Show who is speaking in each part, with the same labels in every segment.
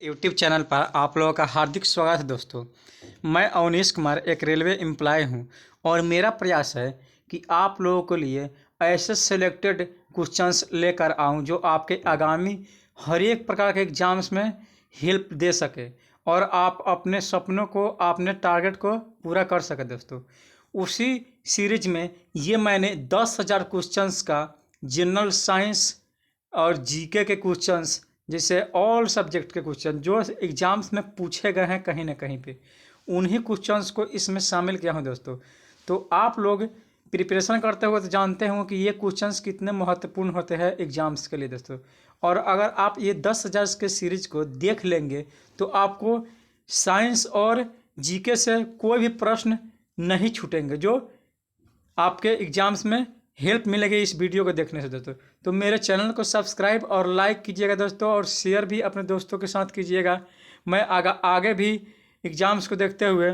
Speaker 1: YouTube channel पर आप लोगों का हार्दिक स्वागत है दोस्तों। मैं अवनीश कुमार एक रेलवे एम्प्लॉय हूं और मेरा प्रयास है कि आप लोगों के लिए ऐसे सिलेक्टेड क्वेश्चंस लेकर आऊं जो आपके आगामी हर एक प्रकार के एग्जाम्स में हेल्प दे सके और आप अपने सपनों को अपने टारगेट को पूरा कर सके दोस्तों। उसी सीरीज में ये मैंने 10,000 क्वेश्चंस का जनरल साइंस और जीके के क्वेश्चंस जैसे ऑल सब्जेक्ट के क्वेश्चन जो एग्जाम्स में पूछे गए हैं कहीं ना कहीं पे, उन्हीं क्वेश्चंस को इसमें शामिल किया हूं दोस्तों। तो आप लोग प्रिपरेशन करते हुए तो जानते होंगे कि ये क्वेश्चंस कितने महत्वपूर्ण होते हैं एग्जाम्स के लिए दोस्तों। और अगर आप ये 10,000 के सीरीज को देख लेंगे तो आपको साइंस और जीके से कोई भी प्रश्न नहीं छूटेंगे, जो आपके एग्जाम्स में हेल्प मिलेगी इस वीडियो को देखने से दोस्तों। तो मेरे चैनल को सब्सक्राइब और लाइक कीजिएगा दोस्तों, और शेयर भी अपने दोस्तों के साथ कीजिएगा। मैं आगे भी एग्जाम्स को देखते हुए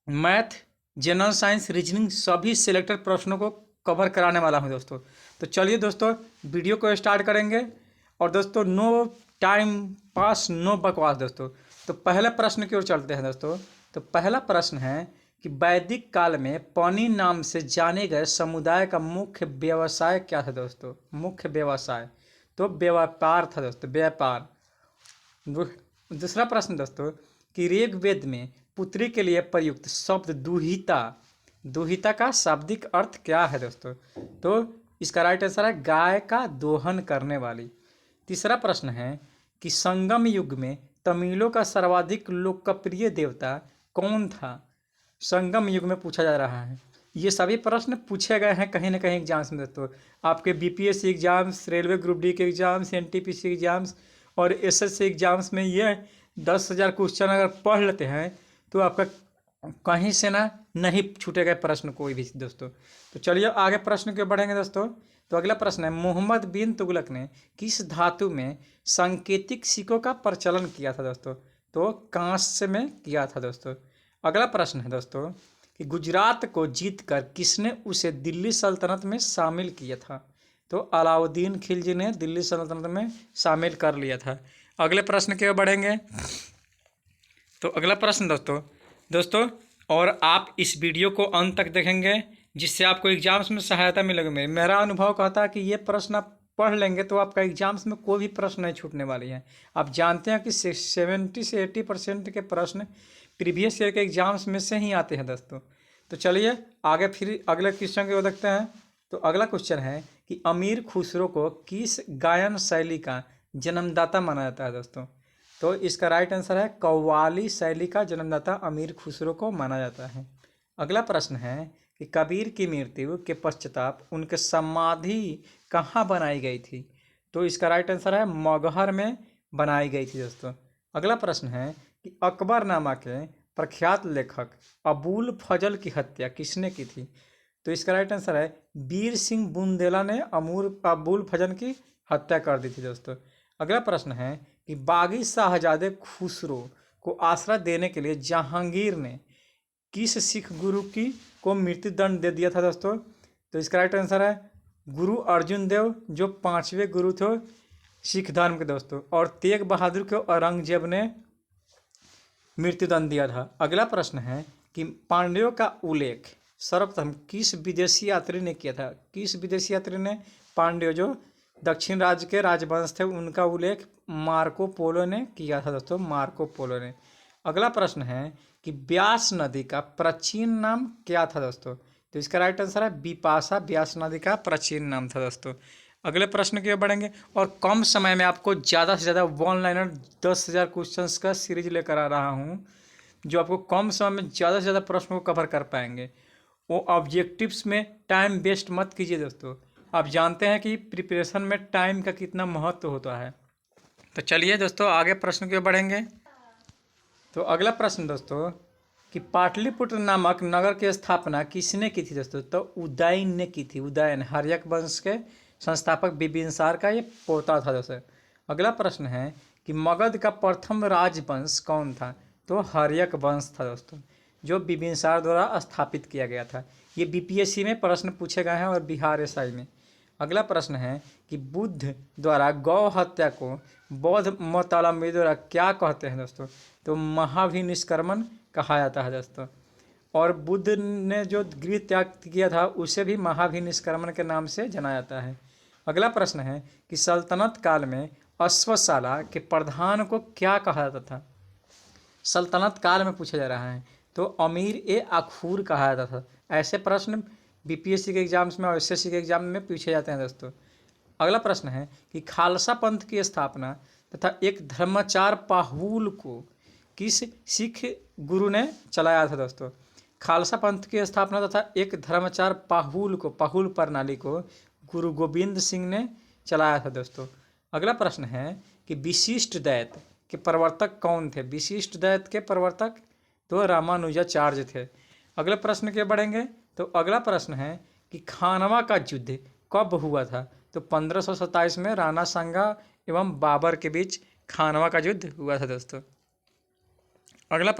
Speaker 1: मैथ, जनरल साइंस, रीजनिंग सभी सिलेक्टेड प्रश्नों को कवर कराने वाला हूं दोस्तों। तो चलिए दोस्तों वीडियो को स्टार्ट करेंगे। और दोस्तों नो टाइम पास, नो बकवास दोस्तों। तो पहले प्रश्न की ओर चलते हैं दोस्तों। तो पहला प्रश्न है कि वैदिक काल में पौनी नाम से जाने गए समुदाय का मुख्य व्यवसाय क्या था दोस्तों। मुख्य व्यवसाय तो व्यापार था दोस्तों, व्यापार। दूसरा प्रश्न दोस्तों कि ऋग्वेद में पुत्री के लिए प्रयुक्त शब्द दुहिता, दुहिता का शाब्दिक अर्थ क्या है दोस्तों। तो इसका राइट आंसर है गाय का दोहन करने वाली। तीसरा प्रश्न है कि संगम युग में तमिलों का सर्वाधिक लोकप्रिय देवता कौन था। संगम युग में पूछा जा रहा है। ये सभी प्रश्न पूछे गए हैं कहीं ना कहीं एग्जाम्स में दोस्तों। आपके BPSC exams, railway group D के एग्जाम्स, एनटीपीसी एग्जाम्स और एसएससी एग्जाम्स में ये 10,000 क्वेश्चन अगर पढ़ लेते हैं तो आपका कहीं से ना नहीं छूटेगा प्रश्न कोई भी दोस्तों। तो चलिए आगे प्रश्न के बढ़ेंगे दोस्तों। तो अगला प्रश्न है मोहम्मद बिन तुगलक ने किस धातु में सांकेतिक सिक्कों का प्रचलन किया था दोस्तों। तो कांस्य में किया था दोस्तों। अगला प्रश्न है दोस्तों कि गुजरात को जीतकर किसने उसे दिल्ली सल्तनत में शामिल किया था। तो अलाउद्दीन खिलजी ने दिल्ली सल्तनत में शामिल कर लिया था। अगले प्रश्न की ओर बढ़ेंगे। तो अगला प्रश्न दोस्तों और आप इस वीडियो को अंत तक देखेंगे जिससे आपको एग्जाम्स में सहायता मिलेगी। मेरा अनुभव कहता है कि ये प्रश्न आप पढ़ लेंगे तो आपका एग्जाम्स में कोई भी प्रश्न नहीं छूटने वाली है। आप जानते हैं कि 70 से 80% के प्रश्न प्रीवियस ईयर के एग्जाम्स में से ही आते हैं दोस्तों। तो चलिए आगे फिर अगले क्वेश्चन को देखते हैं। तो अगला क्वेश्चन है कि अमीर खुसरो को किस गायन शैली का जन्मदाता माना जाता है दोस्तों। तो इसका राइट आंसर है कव्वाली शैली का जन्मदाता अमीर खुसरो को माना जाता है। अगला प्रश्न है कि कबीर की मृत्यु के पश्चात उनके समाधि कहाँ बनाई गई थी। तो इसका राइट आंसर है मगहर में बनाई गई थी दोस्तों। अगला प्रश्न है कि अकबरनामा के प्रख्यात लेखक अबुल फजल की हत्या किसने की थी। तो इसका राइट आंसर है वीर सिंह बुंदेला ने अबुल फजल की हत्या कर दी थी दोस्तों। अगला प्रश्न है कि बागी शाहजादे खुसरो को आश्रय देने के लिए जहांगीर ने किस सिख गुरु को मृत्युदंड दे दिया था दोस्तों। तो इसका राइट आंसर है गुरु अर्जुन देव, जो 5वें गुरु थे सिख धर्म के दोस्तों। और तेग बहादुर को औरंगजेब ने मृत्युदंड दिया था। अगला प्रश्न है कि पांड्यों का उल्लेख सर्वप्रथम किस विदेशी यात्री ने किया था। किस विदेशी यात्री ने पांड्य जो दक्षिण राज्य के राजवंश थे उनका उल्लेख मार्को पोलो ने किया था दोस्तों, मार्को पोलो ने। अगला प्रश्न है कि ब्यास नदी का प्राचीन नाम क्या था दोस्तों। तो इसका राइट आंसर है बिपाशा, ब्यास नदी का प्राचीन नाम था दोस्तों। अगले प्रश्न की ओर बढ़ेंगे और कम समय में आपको ज़्यादा से ज़्यादा वन लाइनर 10,000 क्वेश्चंस का सीरीज लेकर आ रहा हूँ जो आपको कम समय में ज़्यादा से ज़्यादा प्रश्नों को कवर कर पाएंगे। वो ऑब्जेक्टिव्स में टाइम वेस्ट मत कीजिए दोस्तों। आप जानते हैं कि प्रिपरेशन में टाइम का कितना महत्व होता है। तो चलिए दोस्तों आगे प्रश्न की ओर बढ़ेंगे। तो अगला प्रश्न दोस्तों कि पाटलिपुत्र नामक नगर की स्थापना किसने की थी दोस्तों। तो उदयन ने की थी। उदयन हर्यक वंश के संस्थापक बिंबिसार का ये पोता था दोस्तों। अगला प्रश्न है कि मगध का प्रथम राजवंश कौन था। तो हर्यक वंश था दोस्तों, जो बिंबिसार द्वारा स्थापित किया गया था। ये बीपीएससी में प्रश्न पूछे गए हैं और बिहार एसआई में। अगला प्रश्न है कि बुद्ध द्वारा गौ हत्या को बौद्ध मतावलंबी द्वारा क्या कहते हैं दोस्तों? तो महाभिनिष्क्रमण कहा जाता है दोस्तों। और बुद्ध ने जो गृह त्याग किया था उसे भी महाभिनिष्क्रमण के नाम से जाना जाता है। अगला प्रश्न है कि सल्तनत काल में अश्वशाला के प्रधान को क्या कहा जाता था? सल्तनत काल में पूछा जा रहा है तो अमीर ए आखूर कहा जाता था। ऐसे प्रश्न बीपीएससी के एग्जाम्स में और एसएससी के एग्जाम में पूछे जाते हैं दोस्तों। अगला प्रश्न है कि खालसा पंथ की स्थापना तथा एक धर्माचार पाहुल को किस सिख गुरु ने चलाया था दोस्तों? खालसा पंथ की स्थापना तथा एक धर्माचार पाहुल प्रणाली को गुरु गोविंद सिंह ने चलाया था दोस्तों। अगला प्रश्न है कि विशिष्ट द्वैत के प्रवर्तक कौन थे? विशिष्ट द्वैत के प्रवर्तक तो रामानुजाचार्य थे। अगले प्रश्न के बढ़ेंगे तो अगला प्रश्न है कि खानवा का युद्ध कब हुआ था? तो 1527 में राणा सांगा एवं बाबर के बीच खानवा का युद्ध हुआ था दोस्तों। अगला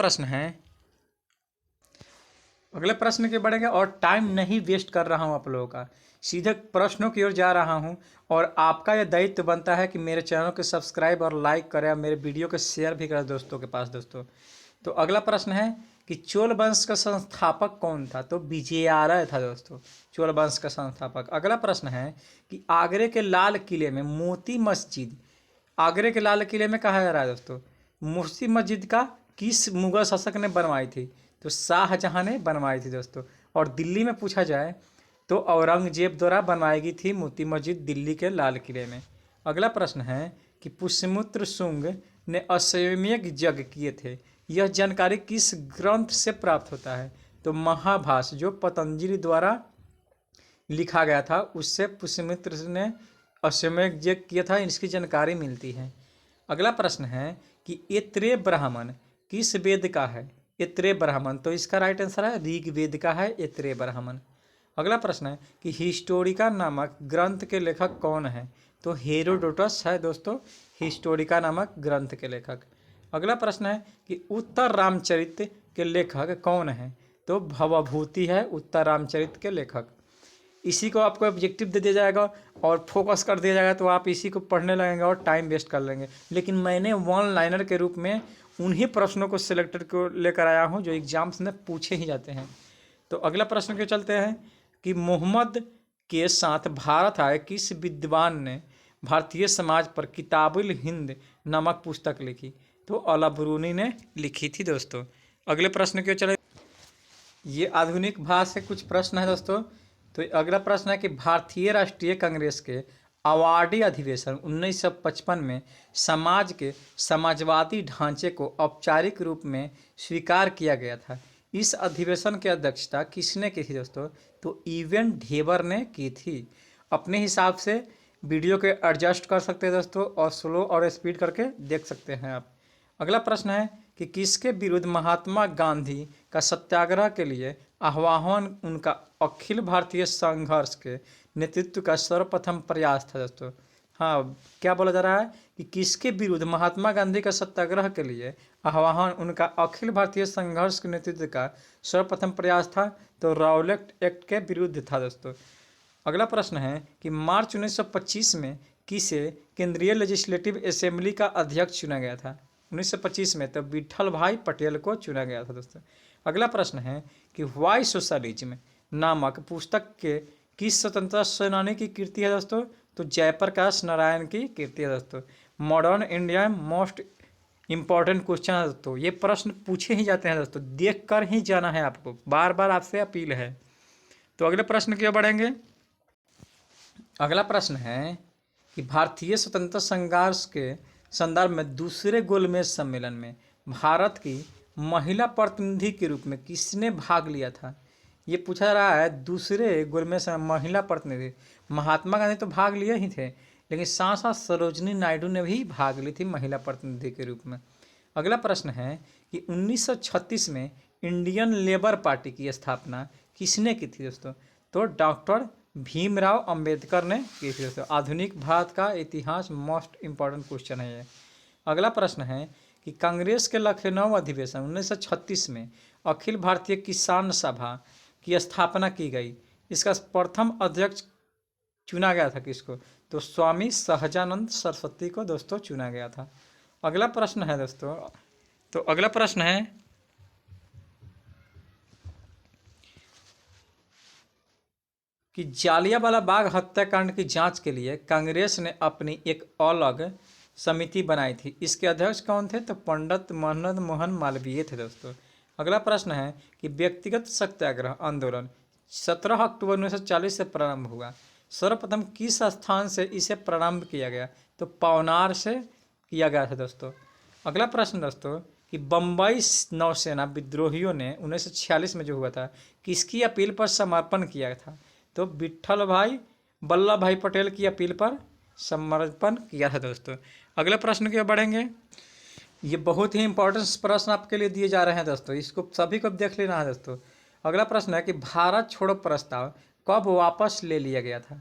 Speaker 1: प्रश्न के बढ़ेंगे और टाइम नहीं वेस्ट कर रहा हूं आप लोगों का, सीधे प्रश्नों की ओर जा रहा हूं। और आपका यह दायित्व बनता है कि मेरे चैनल को सब्सक्राइब और लाइक करें और मेरे वीडियो को शेयर भी करें दोस्तों के पास दोस्तों। तो अगला प्रश्न है कि चोल वंश का संस्थापक कौन था? तो विजयालय था दोस्तों, चोल वंश का संस्थापक। अगला प्रश्न है कि आगरे के लाल किले में मोती मस्जिद, आगरे के लाल किले में कहा जा रहा है दोस्तों, मोती मस्जिद का किस मुगल शासक ने बनवाई थी? तो शाहजहां ने बनवाई थी दोस्तों। और दिल्ली में पूछा जाए तो औरंगजेब द्वारा बनवाई गई थी मोती मस्जिद दिल्ली के लाल किले में। अगला प्रश्न है कि पुष्यमित्र शुंग ने अश्वमेध यज्ञ किए थे, यह जानकारी किस ग्रंथ से प्राप्त होता है? तो महाभाष्य जो पतंजलि द्वारा लिखा गया था उससे पुष्यमित्र ने अश्वमेध यज्ञ किया था, इसकी जानकारी मिलती है। अगला प्रश्न है कि ऐत्रेय ब्राह्मण किस वेद का है? ऐत्रेय ब्राह्मण, तो इसका राइट आंसर है ऋग्वेद का है ऐत्रेय ब्राह्मण। अगला प्रश्न है कि हिस्टोरिका नामक ग्रंथ के लेखक कौन है? तो हेरोडोटस है दोस्तों हिस्टोरिका नामक ग्रंथ के लेखक। अगला प्रश्न है कि उत्तर रामचरित के लेखक कौन है? तो भवभूति है उत्तर रामचरित के लेखक। इसी को आपको ऑब्जेक्टिव दे दिया जाएगा और फोकस कर दिया जाएगा तो आप इसी को पढ़ने लगेंगे और टाइम वेस्ट कर लेंगे। लेकिन मैंने वन लाइनर के रूप में उन्हीं प्रश्नों को सिलेक्टेड को लेकर आया हूं जो एग्जाम्स में पूछे ही जाते हैं। तो अगला प्रश्न के चलते हैं कि मोहम्मद के साथ भारत आए किस विद्वान ने भारतीय समाज पर किताबुल हिंद नामक पुस्तक लिखी? तो अल-बरूनी ने लिखी थी दोस्तों। अगले प्रश्न के चले, ये आधुनिक भाषा से कुछ प्रश्न है दोस्तों। तो अगला प्रश्न है कि भारतीय राष्ट्रीय कांग्रेस के अवार्डी अधिवेशन 1955 में समाज के समाजवादी ढांचे को औपचारिक रूप में स्वीकार किया गया था। इस अधिवेशन की अध्यक्षता किसने की थी दोस्तों? तो ईवेन ढेबर ने की थी। अपने हिसाब से वीडियो के एडजस्ट कर सकते हैं दोस्तों और स्लो और स्पीड करके देख सकते हैं आप। अगला प्रश्न है कि किसके विरुद्ध महात्मा गांधी का सत्याग्रह के लिए आह्वान उनका अखिल भारतीय संघर्ष के नेतृत्व का सर्वप्रथम प्रयास था दोस्तों? हाँ, क्या बोला जा रहा है कि किसके विरुद्ध महात्मा गांधी का सत्याग्रह के लिए आह्वान उनका अखिल भारतीय संघर्ष के नेतृत्व का सर्वप्रथम प्रयास था? तो रॉलेट एक्ट के विरुद्ध था दोस्तों। अगला प्रश्न है कि मार्च 1925 में किसे केंद्रीय लेजिस्लेटिव असेंबली का अध्यक्ष चुना गया था? 1925 में तो विठल भाई पटेल को चुना गया था दोस्तों। अगला प्रश्न है कि व्हाई सोशलिज्म नामक पुस्तक के किस स्वतंत्रता सेनानी की कृति है दोस्तों? तो जयप्रकाश नारायण की कृति है दोस्तों। Modern India most important question है दोस्तों, ये प्रश्न पूछे ही जाते हैं दोस्तों, देख कर ही जाना है आपको, बार बार आपसे अपील है। तो अगले प्रश्न की ओर बढ़ेंगे। अगला प्रश्न है कि भारतीय स्वतंत्रता संघर्ष के संदर्भ में दूसरे गोलमेज सम्मेलन में भारत की महिला प्रतिनिधि के रूप में किसने भाग लिया था? ये पूछा जा रहा है दूसरे गोलमेज महिला प्रतिनिधि। महात्मा गांधी तो भाग लिए ही थे, लेकिन साथ साथ सरोजनी नायडू ने भी भाग ली थी महिला प्रतिनिधि के रूप में। अगला प्रश्न है कि 1936 में इंडियन लेबर पार्टी की स्थापना किसने की थी दोस्तों? तो डॉक्टर भीमराव अंबेडकर ने की थी दोस्तों। आधुनिक भारत का इतिहास मोस्ट इम्पॉर्टेंट क्वेश्चन है ये। अगला प्रश्न है कि कांग्रेस के लखनऊ अधिवेशन 1936 में अखिल भारतीय किसान सभा की स्थापना की गई, इसका प्रथम अध्यक्ष चुना गया था किसको? तो स्वामी सहजानंद सरस्वती को दोस्तों चुना गया था। अगला प्रश्न है दोस्तों, तो अगला प्रश्न है कि जालियांवाला बाग हत्याकांड की जांच के लिए कांग्रेस ने अपनी एक अलग समिति बनाई थी। इसके अध्यक्ष कौन थे? तो पंडित मदन मोहन मालवीय थे दोस्तों। अगला प्रश्न है कि व्यक्तिगत सत्याग्रह आंदोलन 17 अक्टूबर 1940 से प्रारंभ हुआ। सर्वप्रथम किस स्थान से इसे प्रारंभ किया गया? तो पवनार से किया गया था दोस्तों। अगला प्रश्न दोस्तों कि बम्बई नौसेना विद्रोहियों ने 1946 में जो हुआ था किसकी अपील पर समर्पण किया था? तो विट्ठल भाई वल्लभ भाई पटेल की अपील पर समर्पण किया था दोस्तों। अगले प्रश्न की ओर बढ़ेंगे। ये बहुत ही इंपॉर्टेंट प्रश्न आपके लिए दिए जा रहे हैं दोस्तों, इसको सभी को देख लेना है दोस्तों। अगला प्रश्न है कि भारत छोड़ो प्रस्ताव कब वापस ले लिया गया था?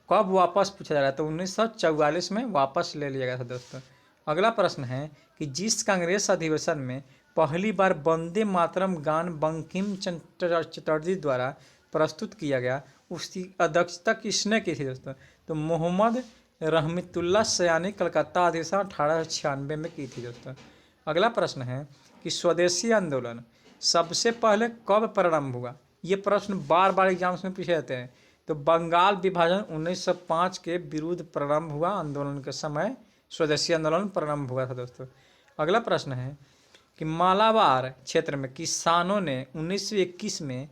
Speaker 1: कब वापस पूछा जा रहा है? तो 1944 में वापस ले लिया गया था दोस्तों। अगला प्रश्न है कि जिस कांग्रेस अधिवेशन में पहली बार वंदे मातरम गान बंकिम चंद्र चटर्जी द्वारा प्रस्तुत किया गया उसकी अध्यक्षता किसने की थी दोस्तों? तो मोहम्मद रहमतुल्लाह सयानी कलकत्ता अधिवेशन 1896 में की थी दोस्तों। अगला प्रश्न है कि स्वदेशी आंदोलन सबसे पहले कब प्रारंभ हुआ? ये प्रश्न बार बार एग्जाम्स में पूछे जाते हैं। तो बंगाल विभाजन 1905 के विरुद्ध प्रारंभ हुआ आंदोलन के समय स्वदेशी आंदोलन प्रारंभ हुआ था दोस्तों। अगला प्रश्न है कि मालाबार क्षेत्र में किसानों ने 1921 में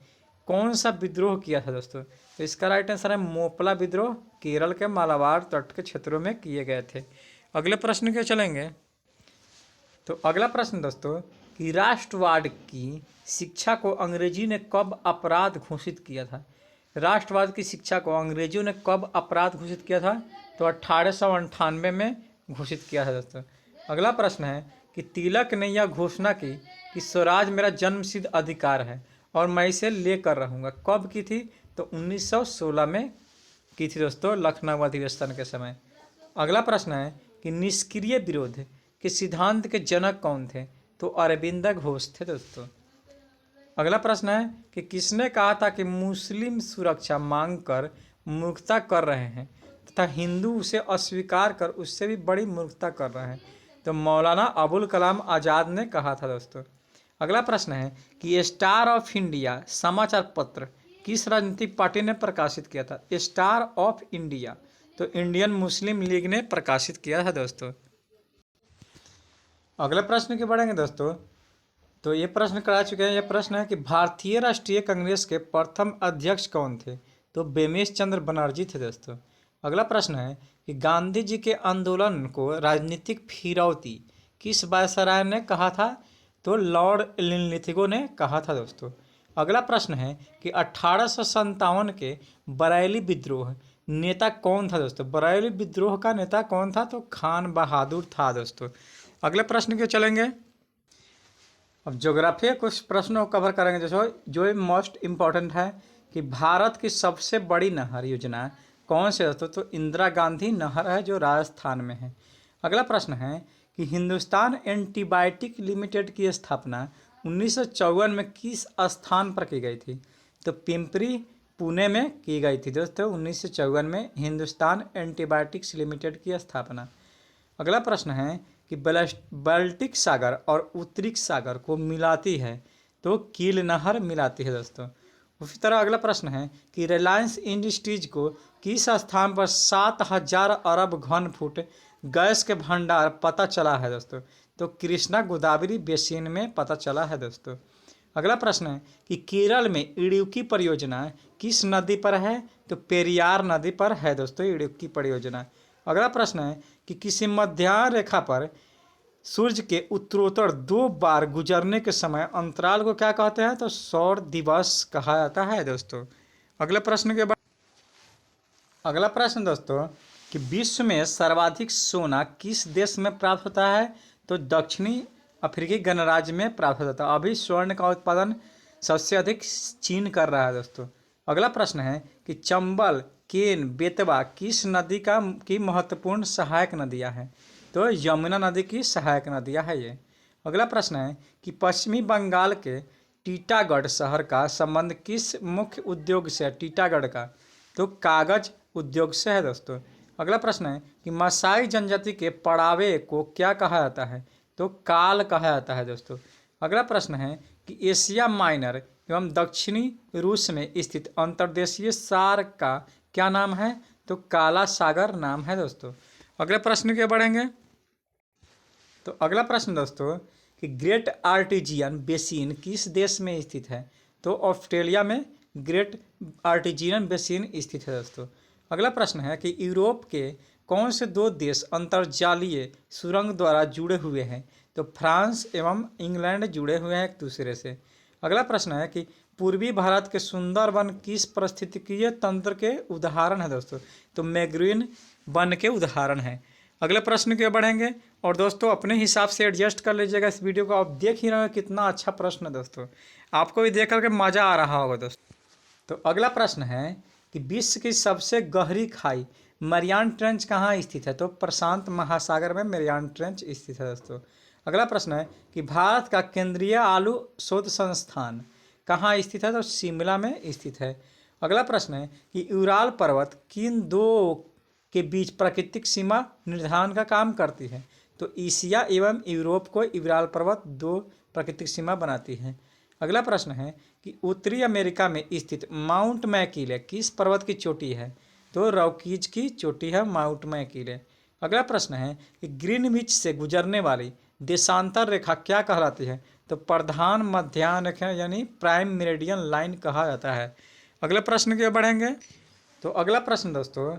Speaker 1: कौन सा विद्रोह किया था दोस्तों? तो इसका राइट आंसर है मोपला विद्रोह, केरल के मालाबार तट के क्षेत्रों में किए गए थे। अगले प्रश्न के चलेंगे। तो अगला प्रश्न दोस्तों कि राष्ट्रवाद की शिक्षा को अंग्रेजी ने कब अपराध घोषित किया था? राष्ट्रवाद की शिक्षा को अंग्रेजों ने कब अपराध घोषित किया था? तो 1898 में घोषित किया था दोस्तों। अगला प्रश्न है कि तिलक ने यह घोषणा की कि स्वराज मेरा जन्मसिद्ध अधिकार है और मैं इसे लेकर रहूँगा, कब की थी? तो 1916 में की थी दोस्तों, लखनऊ अधिवेशन के समय। अगला प्रश्न है कि निष्क्रिय विरोध के सिद्धांत के जनक कौन थे? तो अरविंद घोष थे दोस्तों। अगला प्रश्न है कि किसने कहा था कि मुस्लिम सुरक्षा मांग कर मूर्खता कर रहे हैं तथा हिंदू उसे अस्वीकार कर उससे भी बड़ी मूर्खता कर रहे हैं? तो मौलाना अबुल कलाम आज़ाद ने कहा था दोस्तों। अगला प्रश्न है कि स्टार ऑफ इंडिया समाचार पत्र किस राजनीतिक पार्टी ने प्रकाशित किया था? स्टार ऑफ इंडिया तो इंडियन मुस्लिम लीग ने प्रकाशित किया था दोस्तों। अगले प्रश्न के बढ़ेंगे दोस्तों। तो ये प्रश्न करा चुके हैं। ये प्रश्न है कि भारतीय राष्ट्रीय कांग्रेस के प्रथम अध्यक्ष कौन थे? तो बेमेश चंद्र बनर्जी थे दोस्तों। अगला प्रश्न है कि गांधी जी के आंदोलन को राजनीतिक फिरौती किस वायसराय ने कहा था? तो लॉर्ड लिनलिथिगो ने कहा था दोस्तों। अगला प्रश्न है कि 1857 के बरेली विद्रोह नेता कौन था दोस्तों? बरेली विद्रोह का नेता कौन था? तो खान बहादुर था दोस्तों। अगले प्रश्न के चलेंगे। अब ज्योग्राफी कुछ प्रश्नों को कवर करेंगे जो मोस्ट इम्पॉर्टेंट है कि भारत की सबसे बड़ी नहर योजना कौन से दोस्तों? तो इंदिरा गांधी नहर है जो राजस्थान में है। अगला प्रश्न है कि हिंदुस्तान एंटीबायोटिक लिमिटेड की स्थापना 1954 में किस स्थान पर की गई थी? तो पिंपरी पुणे में की गई थी दोस्तों 1954 में हिंदुस्तान एंटीबायोटिक्स लिमिटेड की स्थापना। अगला प्रश्न है कि बाल्टिक सागर और उत्तरी सागर को मिलाती है तो कील नहर मिलाती है दोस्तों। उसी तरह अगला प्रश्न है कि रिलायंस इंडस्ट्रीज को किस स्थान पर 7000 अरब घन फुट गैस के भंडार पता चला है दोस्तों? तो कृष्णा गोदावरी बेसिन में पता चला है दोस्तों। अगला प्रश्न है कि केरल में इडुक्की परियोजना किस नदी पर है? तो पेरियार नदी पर है दोस्तों इडुक्की परियोजना। अगला प्रश्न है कि किसी मध्य रेखा पर सूर्य के उत्तरोत्तर 2 बार गुजरने के समय अंतराल को क्या कहते हैं? तो सौर दिवस कहा जाता है दोस्तों। अगले प्रश्न के बाद अगला प्रश्न दोस्तों कि विश्व में सर्वाधिक सोना किस देश में प्राप्त होता है? तो दक्षिणी अफ्रीकी गणराज्य में प्राप्त होता है। अभी स्वर्ण का उत्पादन सबसे अधिक चीन कर रहा है दोस्तों। अगला प्रश्न है कि चंबल, केन, बेतवा किस नदी की महत्वपूर्ण सहायक नदियां हैं? तो यमुना नदी की सहायक नदियां है ये। अगला प्रश्न है कि पश्चिमी बंगाल के टीटागढ़ शहर का संबंध किस मुख्य उद्योग से है? टीटागढ़ का तो कागज उद्योग से है दोस्तों। अगला प्रश्न है कि मासाई जनजाति के पड़ावे को क्या कहा जाता है? तो काल कहा जाता है दोस्तों। अगला प्रश्न है कि एशिया माइनर एवं दक्षिणी रूस में स्थित अंतर्देशीय सार का क्या नाम है? तो काला सागर नाम है दोस्तों। अगले प्रश्न के बढ़ेंगे। तो अगला प्रश्न दोस्तों कि ग्रेट आर्टिजियन बेसिन किस देश में स्थित है? तो ऑस्ट्रेलिया में ग्रेट आर्टिजियन बेसिन स्थित है दोस्तों। अगला प्रश्न है कि यूरोप के कौन से दो देश अंतर्जालीय सुरंग द्वारा जुड़े हुए हैं? तो फ्रांस एवं इंग्लैंड जुड़े हुए हैं एक दूसरे से। अगला प्रश्न है कि पूर्वी भारत के सुंदरवन किस पारिस्थितिकीय तंत्र के उदाहरण है दोस्तों? तो मैंग्रोव वन के उदाहरण हैं। अगले प्रश्न के बढ़ेंगे और दोस्तों अपने हिसाब से एडजस्ट कर लीजिएगा इस वीडियो को। आप देख ही रहे हो कितना अच्छा प्रश्न है दोस्तों, आपको भी देख करके मज़ा आ रहा होगा दोस्तों। तो अगला प्रश्न है कि विश्व की सबसे गहरी खाई मरियान ट्रेंच कहाँ स्थित है? तो प्रशांत महासागर में मरियान ट्रेंच स्थित है दोस्तों। अगला प्रश्न है कि भारत का केंद्रीय आलू शोध संस्थान कहाँ स्थित है? तो शिमला में स्थित है। अगला प्रश्न है कि यूराल पर्वत किन दो के बीच प्राकृतिक सीमा निर्धारण का काम करती है? तो एशिया एवं यूरोप को यूराल पर्वत दो प्राकृतिक सीमा बनाती है। अगला प्रश्न है कि उत्तरी अमेरिका में स्थित माउंट मैकिले किस पर्वत की चोटी है? तो रॉकीज की चोटी है माउंट मैकिले। अगला प्रश्न है कि ग्रीनविच से गुजरने वाली देशांतर रेखा क्या कहलाती है? तो प्रधान मध्याह्न रेखा यानी प्राइम मेरिडियन लाइन कहा जाता है। अगले प्रश्न के बढ़ेंगे। तो अगला प्रश्न दोस्तों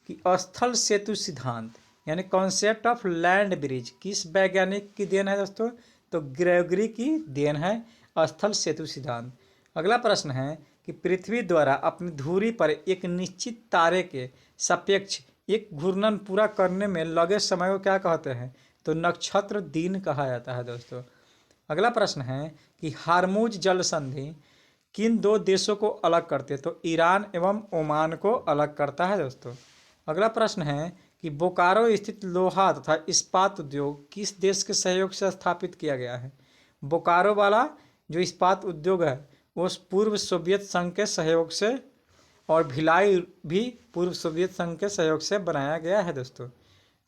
Speaker 1: कि स्थल सेतु सिद्धांत यानी कॉन्सेप्ट ऑफ लैंड ब्रिज किस वैज्ञानिक की देन है दोस्तों? तो ग्रेगरी की देन है स्थल सेतु सिद्धांत। अगला प्रश्न है कि पृथ्वी द्वारा अपनी धुरी पर एक निश्चित तारे के सापेक्ष एक घूर्णन पूरा करने में लगे समय को क्या कहते हैं? तो नक्षत्र दिन कहा जाता है दोस्तों। अगला प्रश्न है कि हार्मुज जल संधि किन दो देशों को अलग करते हैं? तो ईरान एवं ओमान को अलग करता है दोस्तों। अगला प्रश्न है कि बोकारो स्थित लोहा तथा इस्पात उद्योग किस देश के सहयोग से स्थापित किया गया है? बोकारो वाला जो इस्पात उद्योग है वो पूर्व सोवियत संघ के सहयोग से, और भिलाई भी पूर्व सोवियत संघ के सहयोग से बनाया गया है दोस्तों।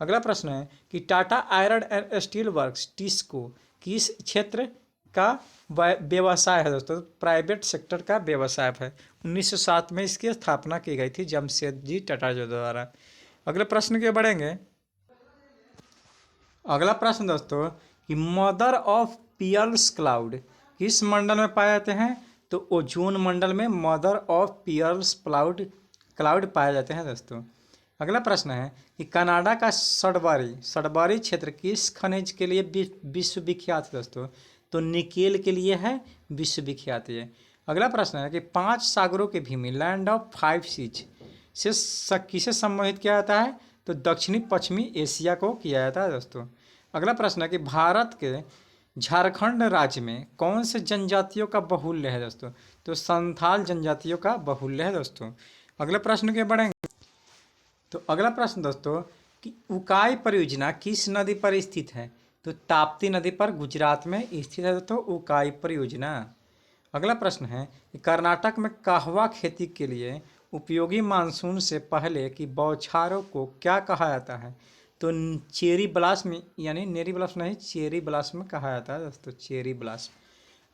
Speaker 1: अगला प्रश्न है कि Tata iron and steel works TISCO किस क्षेत्र का व्यवसाय है दोस्तों? प्राइवेट सेक्टर का व्यवसाय है। 1907 में इसकी स्थापना की गई थी जमशेदजी टाटा जी द्वारा। अगले प्रश्न के बढ़ेंगे। अगला प्रश्न दोस्तों कि मदर ऑफ पियर्स क्लाउड किस मंडल में पाए जाते हैं? तो ओजोन मंडल में मदर ऑफ पियर्स क्लाउड पाए जाते हैं दोस्तों। अगला प्रश्न है कि कनाडा का सडबरी क्षेत्र किस खनिज के लिए विश्व विख्यात है दोस्तों? तो निकेल के लिए है विश्व विख्यात है। अगला प्रश्न है कि 5 सागरों के भूमि लैंड ऑफ 5 सीज से किसे संबोधित किया जाता है? तो दक्षिणी पश्चिमी एशिया को किया जाता है दोस्तों। अगला प्रश्न है कि भारत के झारखंड राज्य में कौन से जनजातियों का बहुल्य है दोस्तों? तो संथाल जनजातियों का बहुल्य है दोस्तों। अगले प्रश्न के बढ़ेंगे। तो अगला प्रश्न दोस्तों कि उकाई परियोजना किस नदी पर स्थित है? तो ताप्ती नदी पर गुजरात में स्थित है दोस्तों उकाई परियोजना। अगला प्रश्न है कि कर्नाटक में कहवा खेती के लिए उपयोगी मानसून से पहले की बौछारों को क्या कहा जाता है? तो चेरी ब्लास्म यानी नेरी ब्लास्म नहीं, चेरी ब्लास्म कहा जाता है दोस्तों, चेरी ब्लास्म।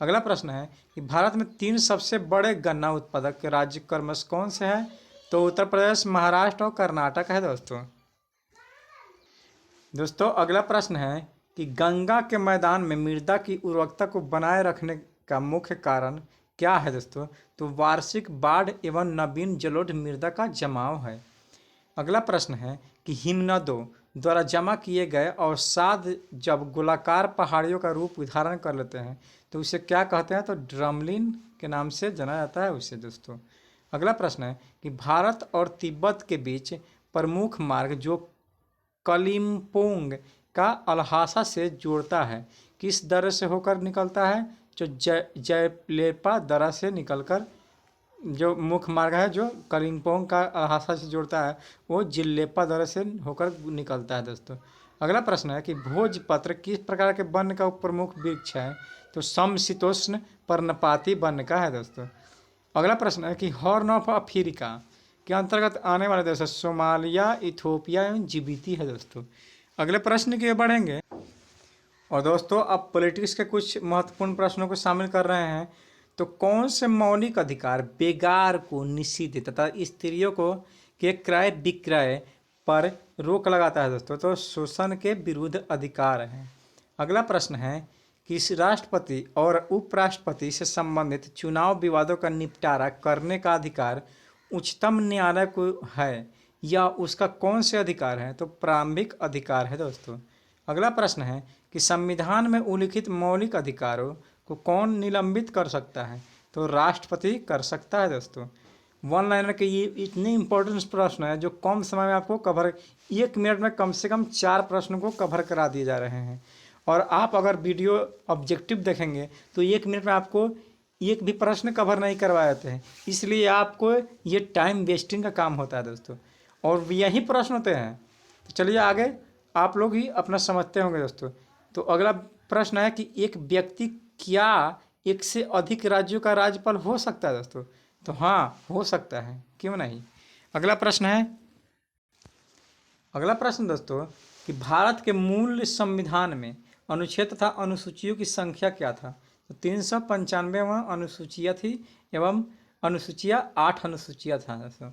Speaker 1: अगला प्रश्न है कि भारत में 3 सबसे बड़े गन्ना उत्पादक राज्य क्रमश कौन से हैं? तो उत्तर प्रदेश, महाराष्ट्र और कर्नाटक है दोस्तों। अगला प्रश्न है कि गंगा के मैदान में मृदा की उर्वरकता को बनाए रखने का मुख्य कारण क्या है दोस्तों? तो वार्षिक बाढ़ एवं नवीन जलोढ़ मृदा का जमाव है। अगला प्रश्न है कि हिमनदों द्वारा जमा किए गए अवसाद जब गोलाकार पहाड़ियों का रूप धारण कर लेते हैं तो उसे क्या कहते हैं? तो ड्रमलिन के नाम से जाना जाता है उसे दोस्तों। अगला प्रश्न है कि भारत और तिब्बत के बीच प्रमुख मार्ग जो कलिम्पोंग का अल्हासा से जोड़ता है किस दर्रे से होकर निकलता है? जो जयलेपा दर्रा से निकलकर जो मुख्य मार्ग है जो कलिम्पोंग का अल्हासा से जोड़ता है वो जिलेपा दर्रे से होकर निकलता है दोस्तों। अगला प्रश्न है कि भोजपत्र किस प्रकार के वन का प्रमुख वृक्ष है? तो समशीतोष्ण पर्णपाती वन का है दोस्तों। अगला प्रश्न है कि हॉर्न ऑफ अफ्रीका के अंतर्गत आने वाले देश है सोमालिया, इथोपिया एवं जिबूती है दोस्तों। अगले प्रश्न की ओर बढ़ेंगे और दोस्तों अब पॉलिटिक्स के कुछ महत्वपूर्ण प्रश्नों को शामिल कर रहे हैं। तो कौन से मौलिक अधिकार बेगार को निषिद्ध तथा स्त्रियों को के क्रय विक्रय पर रोक लगाता है दोस्तों? तो शोषण के विरुद्ध अधिकार है। अगला प्रश्न है कि इस राष्ट्रपति और उपराष्ट्रपति से संबंधित चुनाव विवादों का निपटारा करने का अधिकार उच्चतम न्यायालय को है या उसका कौन से अधिकार है? तो प्रारंभिक अधिकार है दोस्तों। अगला प्रश्न है कि संविधान में उल्लिखित मौलिक अधिकारों को कौन निलंबित कर सकता है? तो राष्ट्रपति कर सकता है दोस्तों। वन लाइनर के ये इतने इंपॉर्टेंट प्रश्न है जो कम समय में आपको कवर, 1 मिनट में कम से कम 4 प्रश्नों को कवर करा दिए जा रहे हैं। और आप अगर वीडियो ऑब्जेक्टिव देखेंगे तो 1 मिनट में आपको एक भी प्रश्न कवर नहीं करवाए जाते हैं, इसलिए आपको ये टाइम वेस्टिंग का काम होता है दोस्तों, और यही प्रश्न होते हैं। तो चलिए आगे आप लोग ही अपना समझते होंगे दोस्तों। तो अगला प्रश्न है कि एक व्यक्ति क्या एक से अधिक राज्यों का राज्यपाल हो सकता है दोस्तों? तो हाँ, हो सकता है, क्यों नहीं। अगला प्रश्न दोस्तों कि भारत के मूल संविधान में अनुच्छेद तथा अनुसूचियों की संख्या क्या था? तो 395 अनुसूचियाँ थी एवं अनुसूचियाँ 8 अनुसूचियाँ था दोस्तों।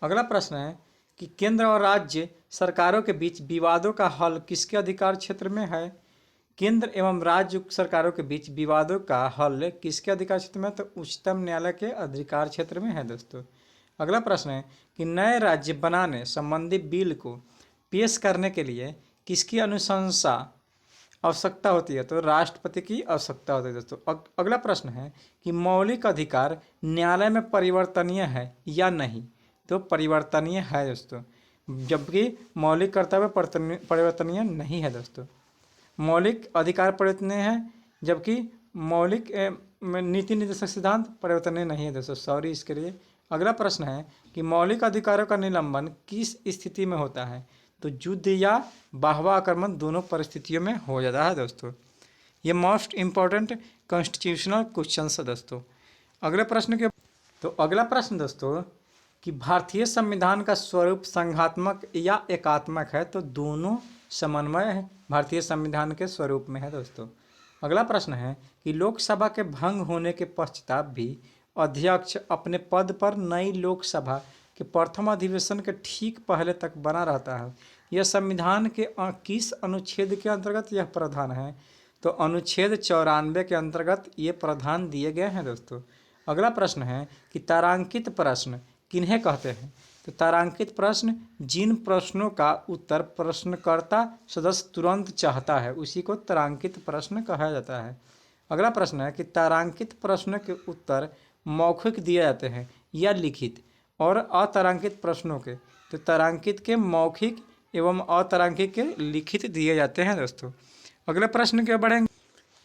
Speaker 1: अगला प्रश्न है कि केंद्र और राज्य सरकारों के बीच विवादों का हल किसके अधिकार क्षेत्र में है? केंद्र एवं राज्य सरकारों के बीच विवादों का हल किसके अधिकार क्षेत्र में? तो उच्चतम न्यायालय के अधिकार क्षेत्र में है दोस्तों। अगला प्रश्न है कि नए राज्य बनाने संबंधी बिल को पेश करने के लिए किसकी अनुशंसा आवश्यकता होती है? तो राष्ट्रपति की आवश्यकता होती है दोस्तों। अगला प्रश्न है कि मौलिक अधिकार न्यायालय में परिवर्तनीय है या नहीं? तो परिवर्तनीय है दोस्तों, जबकि मौलिक कर्तव्य परिवर्तनीय नहीं है दोस्तों। मौलिक अधिकार परिवर्तनीय है जबकि मौलिक नीति निर्देशक सिद्धांत परिवर्तनीय नहीं है दोस्तों, सॉरी इसके लिए। अगला प्रश्न है कि मौलिक अधिकारों का निलंबन किस स्थिति में होता है? तो युद्ध या बाह्य आक्रमण दोनों परिस्थितियों में हो जाता है दोस्तों। ये मोस्ट इम्पॉर्टेंट कॉन्स्टिट्यूशनल क्वेश्चन है दोस्तों। अगले प्रश्न दोस्तों कि भारतीय संविधान का स्वरूप संघात्मक या एकात्मक है? तो दोनों समन्वय है भारतीय संविधान के स्वरूप में है दोस्तों। अगला प्रश्न है कि लोकसभा के भंग होने के पश्चात भी अध्यक्ष अपने पद पर नई लोकसभा के प्रथम अधिवेशन के ठीक पहले तक बना रहता है। यह संविधान के किस अनुच्छेद के अंतर्गत यह प्रावधान है? तो अनुच्छेद 94 के अंतर्गत ये प्रावधान दिए गए हैं दोस्तों। अगला प्रश्न है कि तारांकित प्रश्न किन्हें कहते हैं? तो तारांकित प्रश्न जिन प्रश्नों का उत्तर प्रश्नकर्ता सदस्य तुरंत चाहता है उसी को तारांकित प्रश्न कहा जाता है। अगला प्रश्न है कि तारांकित प्रश्न के उत्तर मौखिक दिए जाते हैं या लिखित, और अतारांकित प्रश्नों के तो तारांकित के मौखिक एवं अतारांकित के लिखित दिए जाते हैं दोस्तों। अगले प्रश्न के बढ़ेंगे।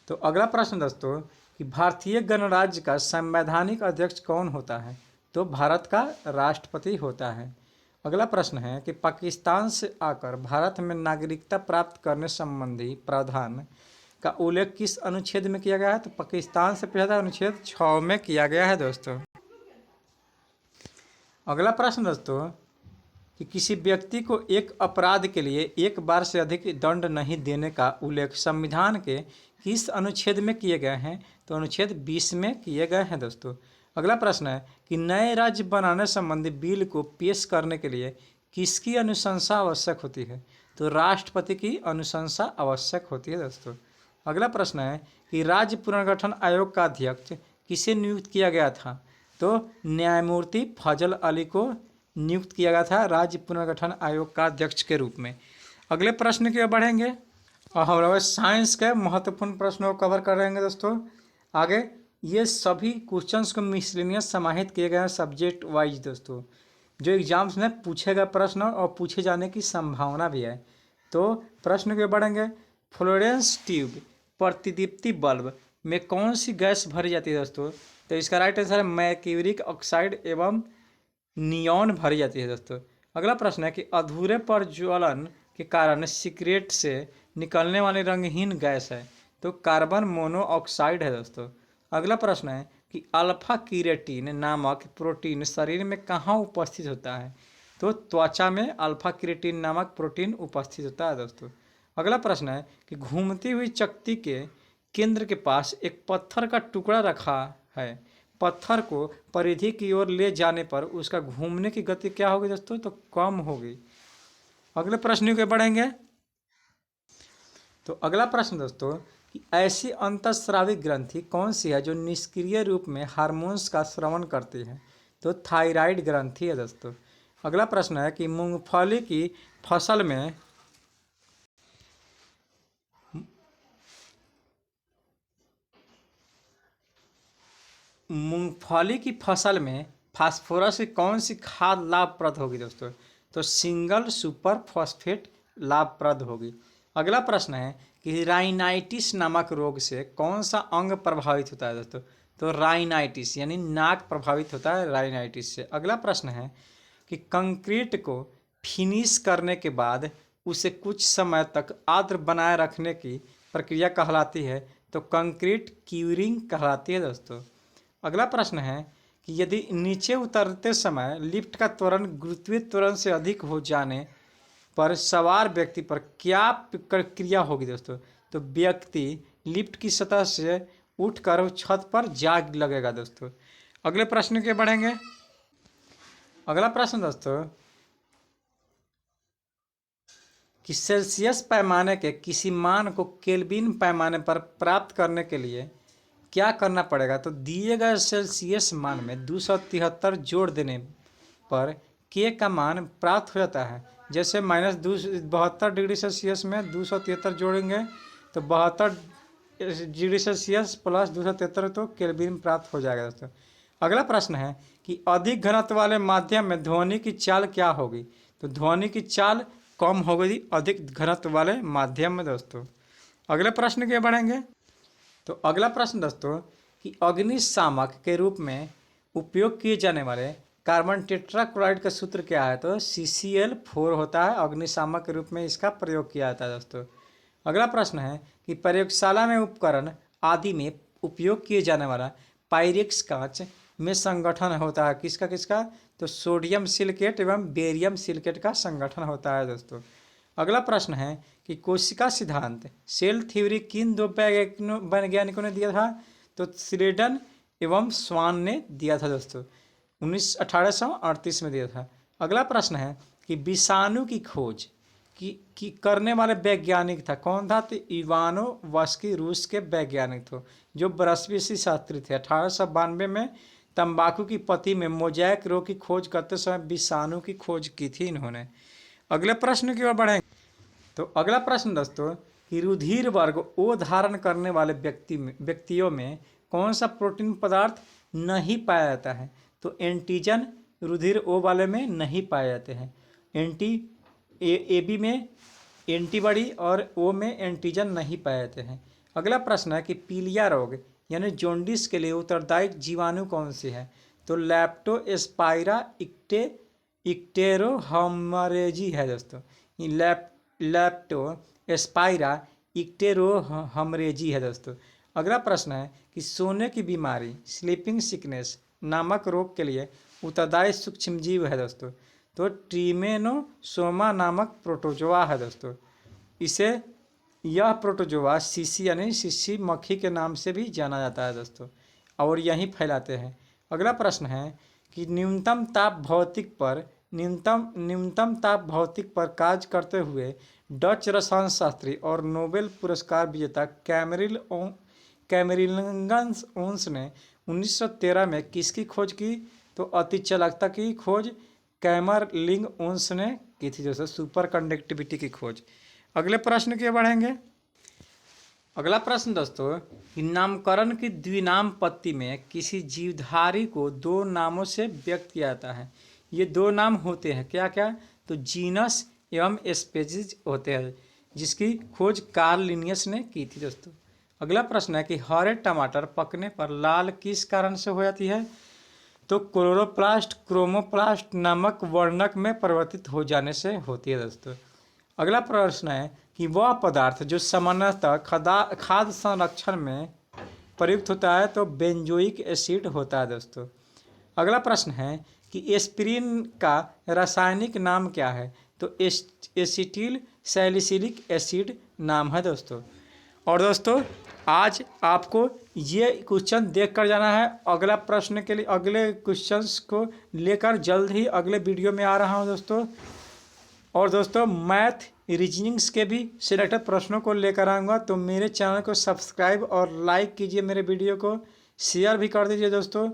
Speaker 1: तो अगला प्रश्न दोस्तों कि भारतीय गणराज्य का संवैधानिक अध्यक्ष कौन होता है? तो भारत का राष्ट्रपति होता है। अगला प्रश्न है कि पाकिस्तान से आकर भारत में नागरिकता प्राप्त करने संबंधी प्रावधान का उल्लेख किस अनुच्छेद में किया गया है? तो पाकिस्तान से पूछा था, अनुच्छेद 6 में किया गया है दोस्तों। अगला प्रश्न दोस्तों कि किसी व्यक्ति को एक अपराध के लिए एक बार से अधिक दंड नहीं देने का उल्लेख संविधान के किस अनुच्छेद में किए गए हैं? तो अनुच्छेद 20 में किए गए हैं दोस्तों। अगला प्रश्न है कि नए राज्य बनाने संबंधी बिल को पेश करने के लिए किसकी अनुशंसा आवश्यक होती है? तो राष्ट्रपति की अनुशंसा आवश्यक होती है दोस्तों। अगला प्रश्न है कि राज्य पुनर्गठन आयोग का अध्यक्ष किसे नियुक्त किया गया था? तो न्यायमूर्ति फजल अली को नियुक्त किया गया था राज्य पुनर्गठन आयोग का अध्यक्ष के रूप में। अगले प्रश्न की ओर बढ़ेंगे और हम लोग साइंस के महत्वपूर्ण प्रश्नों को कवर कर रहेंगे दोस्तों। आगे ये सभी क्वेश्चंस को मिसलेनियस समाहित किए गए हैं सब्जेक्ट वाइज दोस्तों, जो एग्जाम्स में पूछे गए प्रश्न और पूछे जाने की संभावना भी है। तो प्रश्न के बढ़ेंगे। फ्लोरेंस ट्यूब प्रतिदीप्ति बल्ब में कौन सी गैस भरी जाती है दोस्तों? तो इसका राइट आंसर है मर्क्यूरिक ऑक्साइड एवं नियॉन भरी जाती है दोस्तों। अगला प्रश्न है कि अधूरे प्रज्वलन के कारण सिगरेट से निकलने वाली रंगहीन गैस है? तो कार्बन मोनोऑक्साइड है दोस्तों। अगला प्रश्न है कि अल्फा कीरेटिन नामक प्रोटीन शरीर में कहाँ उपस्थित होता है? तो त्वचा में अल्फा कीरेटिन नामक प्रोटीन उपस्थित होता है दोस्तों। अगला प्रश्न है कि घूमती हुई चकती के केंद्र के पास एक पत्थर का टुकड़ा रखा है। पत्थर को परिधि की ओर ले जाने पर उसका घूमने की गति क्या होगी दोस्तों? तो कम होगी। अगले प्रश्न के बढ़ेंगे। तो अगला प्रश्न दोस्तों कि ऐसी अंतःस्रावी ग्रंथि कौन सी है जो निष्क्रिय रूप में हार्मोन्स का स्रावन करती है? तो थायराइड ग्रंथि है दोस्तों। अगला प्रश्न है कि मूंगफली की फसल में फास्फोरस की कौन सी खाद लाभप्रद होगी दोस्तों? तो सिंगल सुपर फॉस्फेट लाभप्रद होगी। अगला प्रश्न है कि राइनाइटिस नामक रोग से कौन सा अंग प्रभावित होता है दोस्तों? तो राइनाइटिस यानी नाक प्रभावित होता है राइनाइटिस से। अगला प्रश्न है कि कंक्रीट को फिनिश करने के बाद उसे कुछ समय तक आर्द्र बनाए रखने की प्रक्रिया कहलाती है? तो कंक्रीट क्यूरिंग कहलाती है दोस्तों। अगला प्रश्न है कि यदि नीचे उतरते समय लिफ्ट का त्वरण गुरुत्वीय त्वरण से अधिक हो जाने पर सवार व्यक्ति पर क्या प्रक्रिया होगी दोस्तों? तो व्यक्ति लिफ्ट की सतह से उठकर छत पर जा लगेगा दोस्तों। अगले प्रश्न के बढ़ेंगे। अगला प्रश्न दोस्तों कि सेल्सियस पैमाने के किसी मान को केल्विन पैमाने पर प्राप्त करने के लिए क्या करना पड़ेगा? तो दिए गए सेल्सियस मान में 273 जोड़ देने पर के का मान प्राप्त हो जाता है। जैसे -72 डिग्री सेल्सियस में 273 जोड़ेंगे तो 72 डिग्री सेल्सियस प्लस 273 तो केल्विन प्राप्त हो जाएगा दोस्तों। अगला प्रश्न है कि अधिक घनत्व वाले माध्यम में ध्वनि की चाल क्या होगी? तो ध्वनि की चाल कम होगी अधिक घनत्व वाले माध्यम में दोस्तों। अगले प्रश्न के बढ़ेंगे। तो अगला प्रश्न दोस्तों कि अग्निशामक के रूप में उपयोग किए जाने वाले कार्बन टेट्राक्लोराइड का सूत्र क्या है? तो CCl4 होता है। अग्निशामक के रूप में इसका प्रयोग किया जाता है दोस्तों। अगला प्रश्न है कि प्रयोगशाला में उपकरण आदि में उपयोग किए जाने वाला पायरेक्स कांच में संगठन होता है किसका किसका? तो सोडियम सिलिकेट एवं बेरियम सिलिकेट का संगठन होता है दोस्तों। अगला प्रश्न है कि कोशिका सिद्धांत सेल थ्योरी किन दो वैज्ञानिकों ने दिया था? तो स्लेडन एवं स्वान ने दिया था दोस्तों। 1838 में दिया था। अगला प्रश्न है कि विषाणु की खोज की करने वाले वैज्ञानिक था कौन था? तो इवानोव्स्की रूस के वैज्ञानिक थे जो ब्रसबीसी शास्त्री थे। 1892 में तंबाकू की पत्ती में मोजैक रोग की खोज करते समय विषाणु की खोज की थी इन्होंने। अगले प्रश्न की ओर बढ़ेंगे। तो अगला प्रश्न दोस्तों कि रुधिर वर्ग ओ धारण करने वाले व्यक्तियों में कौन सा प्रोटीन पदार्थ नहीं पाया जाता है? तो एंटीजन रुधिर ओ वाले में नहीं पाए जाते हैं। AB में एंटीबॉडी और ओ में एंटीजन नहीं पाए जाते हैं। अगला प्रश्न है कि पीलिया रोग यानी जॉन्डिस के लिए उत्तरदायी जीवाणु कौन से है? तो लैप्टोस्पाइरा इक्टेरोहमरेजी है दोस्तों। लैप्टोस्पाइरा इक्टेरोहमरेजी है दोस्तों। अगला प्रश्न है कि सोने की बीमारी स्लीपिंग सिकनेस नामक रोग के लिए उत्तरदायी सूक्ष्मजीव है दोस्तों। तो ट्रिमेनोसोमा नामक प्रोटोजोआ है दोस्तों। यह प्रोटोजोआ सीसी यानी सीसी मक्खी के नाम से भी जाना जाता है दोस्तों और यहीं फैलाते हैं। अगला प्रश्न है कि न्यूनतम ताप भौतिक पर कार्य करते हुए डच रसायन शास्त्री और नोबेल पुरस्कार विजेता कैमरिलगंस ने 1913 में किसकी खोज की? तो अतिचालकता की खोज कैमरलिंगओन्स ने की थी दोस्तों। सुपर कंडक्टिविटी की खोज। अगले प्रश्न के बढ़ेंगे। अगला प्रश्न दोस्तों कि नामकरण की द्विनाम पत्ती में किसी जीवधारी को दो नामों से व्यक्त किया जाता है। ये दो नाम होते हैं क्या क्या? तो जीनस एवं स्पीशीज होते हैं जिसकी खोज कार्ल लिनियस ने की थी दोस्तों। अगला प्रश्न है कि हरे टमाटर पकने पर लाल किस कारण से हो जाती है? तो क्रोमोप्लास्ट नामक वर्णक में परिवर्तित हो जाने से होती है दोस्तों। अगला प्रश्न है कि वह पदार्थ जो सामान्यतः खाद्य संरक्षण में प्रयुक्त होता है तो बेंजोइक एसिड होता है दोस्तों। अगला प्रश्न है कि एस्पिरिन का रासायनिक नाम क्या है? तो एसिटिल सैलिसिलिक एसिड नाम है दोस्तों। और दोस्तों आज आपको ये क्वेश्चन देख कर जाना है। अगला प्रश्न के लिए अगले क्वेश्चंस को लेकर जल्द ही अगले वीडियो में आ रहा हूँ दोस्तों। और दोस्तों मैथ रीजनिंग्स के भी सिलेक्टेड प्रश्नों को लेकर आऊँगा, तो मेरे चैनल को सब्सक्राइब और लाइक कीजिए, मेरे वीडियो को शेयर भी कर दीजिए दोस्तों,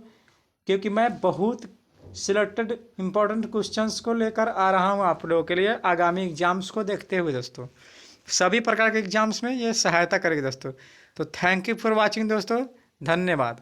Speaker 1: क्योंकि मैं बहुत सिलेक्टेड इम्पोर्टेंट क्वेश्चंस को लेकर आ रहा हूँ आप लोगों के लिए आगामी एग्जाम्स को देखते हुए दोस्तों। सभी प्रकार के एग्जाम्स में ये सहायता करेगी दोस्तों। तो थैंक यू फॉर वॉचिंग दोस्तों, धन्यवाद।